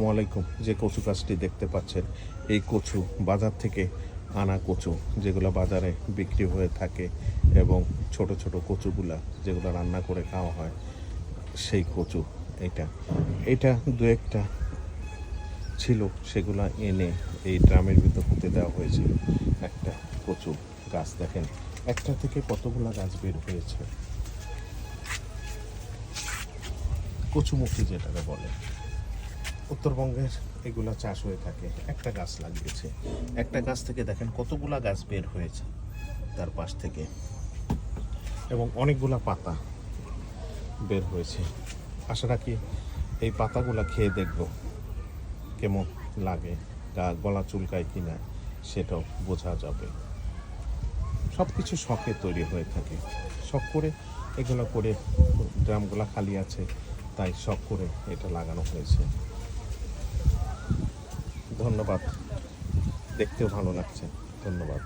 আসসালামু আলাইকুম। যে কচু গাছটি দেখতে পাচ্ছেন, এই কচু বাজার থেকে আনা কচু, যেগুলো বাজারে বিক্রি হয়ে থাকে, এবং ছোট ছোট কচুগুলা যেগুলো রান্না করে খাওয়া হয়, সেই কচু। এটা এটা দু একটা ছিল, সেগুলা এনে এই ড্রামের ভিতর পুঁতে দেওয়া হয়েছিল। একটা কচু গাছ দেখেন, একটা থেকে কতগুলা গাছ বের হয়েছে। কচুমুখী যেটাকে বলে, উত্তরবঙ্গের এগুলা চাষ হয়ে থাকে। একটা গাছ লাগিয়েছে, একটা গাছ থেকে দেখেন কতগুলা গাছ বের হয়েছে তার পাশ থেকে, এবং অনেকগুলা পাতা বের হয়েছে। আশা রাখি এই পাতাগুলা খেয়ে দেখব কেমন লাগে, গলা চুলকায় কিনা সেটাও বোঝা যাবে। সব কিছু শখে তৈরি হয়ে থাকে, শখ করে এগুলো করে। ড্রামগুলা খালি আছে, তাই শখ করে এটা লাগানো হয়েছে। ধন্যবাদ, দেখতেও ভালো লাগছে। ধন্যবাদ।